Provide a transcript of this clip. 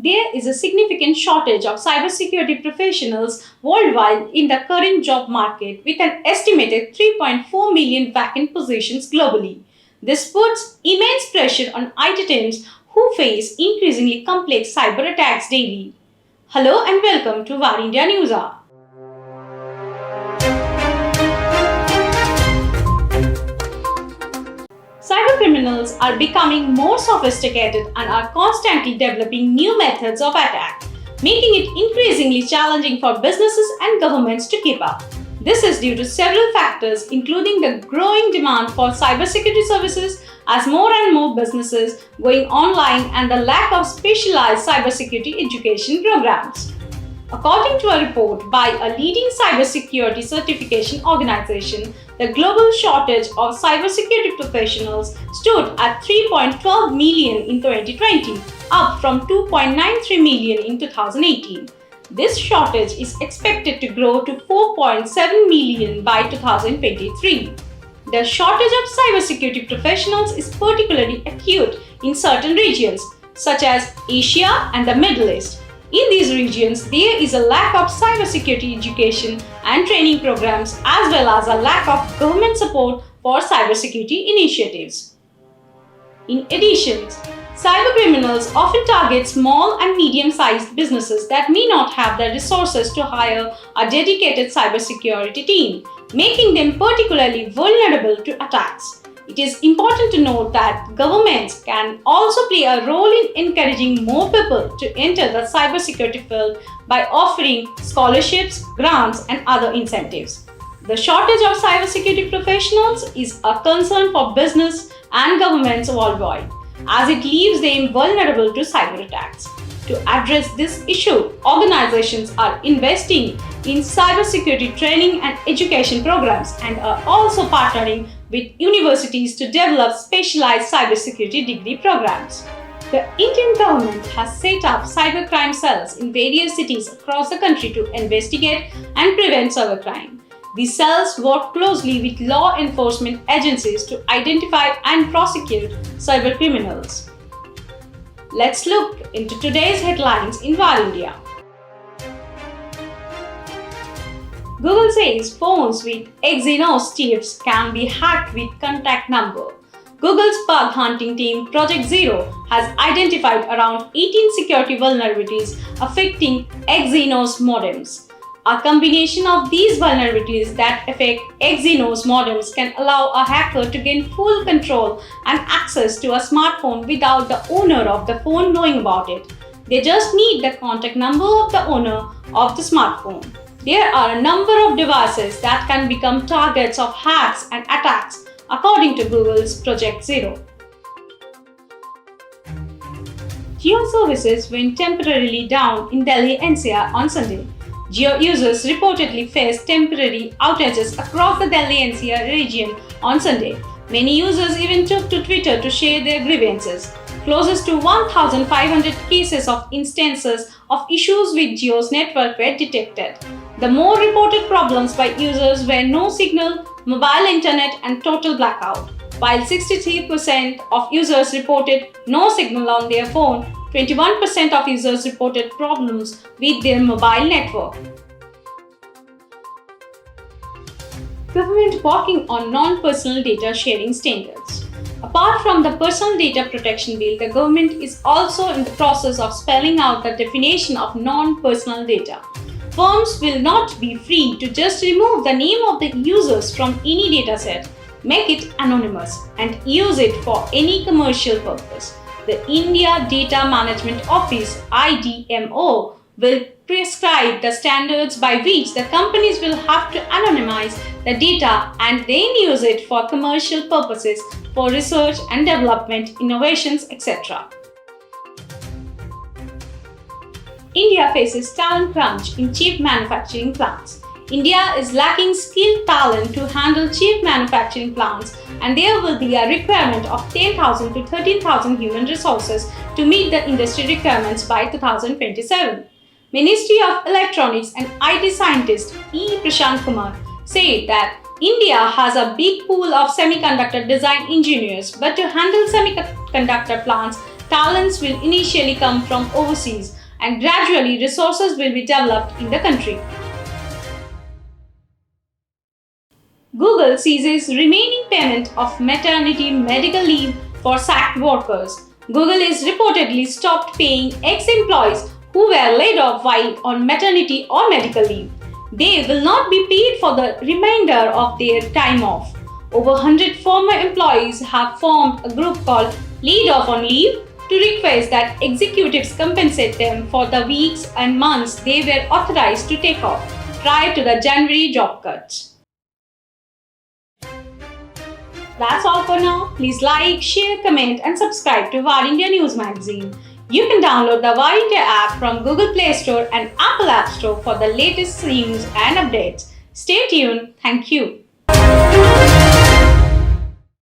There is a significant shortage of cybersecurity professionals worldwide in the current job market, with an estimated 3.4 million vacant positions globally. This puts immense pressure on IT teams who face increasingly complex cyber attacks daily. Hello and welcome to Varindia News Hour. Cybercriminals are becoming more sophisticated and are constantly developing new methods of attack, making it increasingly challenging for businesses and governments to keep up. This is due to several factors, including the growing demand for cybersecurity services as more and more businesses going online and the lack of specialized cybersecurity education programs. According to a report by a leading cybersecurity certification organization, the global shortage of cybersecurity professionals stood at 3.12 million in 2020, up from 2.93 million in 2018. This shortage is expected to grow to 4.7 million by 2023. The shortage of cybersecurity professionals is particularly acute in certain regions, such as Asia and the Middle East. In these regions, there is a lack of cybersecurity education and training programs, as well as a lack of government support for cybersecurity initiatives. In addition, cybercriminals often target small and medium-sized businesses that may not have the resources to hire a dedicated cybersecurity team, making them particularly vulnerable to attacks. It is important to note that governments can also play a role in encouraging more people to enter the cybersecurity field by offering scholarships, grants, and other incentives. The shortage of cybersecurity professionals is a concern for business and governments worldwide, as it leaves them vulnerable to cyber attacks. To address this issue, organizations are investing in cybersecurity training and education programs and are also partnering with universities to develop specialized cybersecurity degree programs. The Indian government has set up cybercrime cells in various cities across the country to investigate and prevent cybercrime. These cells work closely with law enforcement agencies to identify and prosecute cybercriminals. Let's look into today's headlines in Varindia. Google says phones with Exynos chips can be hacked with contact number. Google's bug hunting team, Project Zero, has identified around 18 security vulnerabilities affecting Exynos modems. A combination of these vulnerabilities that affect Exynos modems can allow a hacker to gain full control and access to a smartphone without the owner of the phone knowing about it. They just need the contact number of the owner of the smartphone. There are a number of devices that can become targets of hacks and attacks, according to Google's Project Zero. Jio services went temporarily down in Delhi-NCR on Sunday. Jio users reportedly faced temporary outages across the Delhi-NCR region on Sunday. Many users even took to Twitter to share their grievances. Closest to 1,500 cases of instances of issues with Jio's network were detected. The more reported problems by users were no signal, mobile internet, and total blackout. While 63% of users reported no signal on their phone, 21% of users reported problems with their mobile network. Government working on non-personal data sharing standards. Apart from the Personal Data Protection Bill, the government is also in the process of spelling out the definition of non-personal data. Firms will not be free to just remove the name of the users from any dataset, make it anonymous, and use it for any commercial purpose. The India Data Management Office (IDMO) will prescribe the standards by which the companies will have to anonymize the data and then use it for commercial purposes for research and development, innovations, etc. India faces talent crunch in chip manufacturing plants. India is lacking skilled talent to handle chip manufacturing plants, and there will be a requirement of 10,000 to 13,000 human resources to meet the industry requirements by 2027. Ministry of Electronics and IT scientist E. Prashant Kumar said that India has a big pool of semiconductor design engineers, but to handle semiconductor plants, talents will initially come from overseas and gradually resources will be developed in the country. Google ceases remaining payment of maternity medical leave for sacked workers. Google is reportedly stopped paying ex-employees who were laid off while on maternity or medical leave. They will not be paid for the remainder of their time off. Over 100 former employees have formed a group called Laid Off on Leave to request that executives compensate them for the weeks and months they were authorized to take off prior to the January job cuts. That's all for now. Please like, share, comment and subscribe to Varindia News Magazine. You can download the Varindia app from Google Play Store and Apple App Store for the latest news and updates. Stay tuned. Thank you.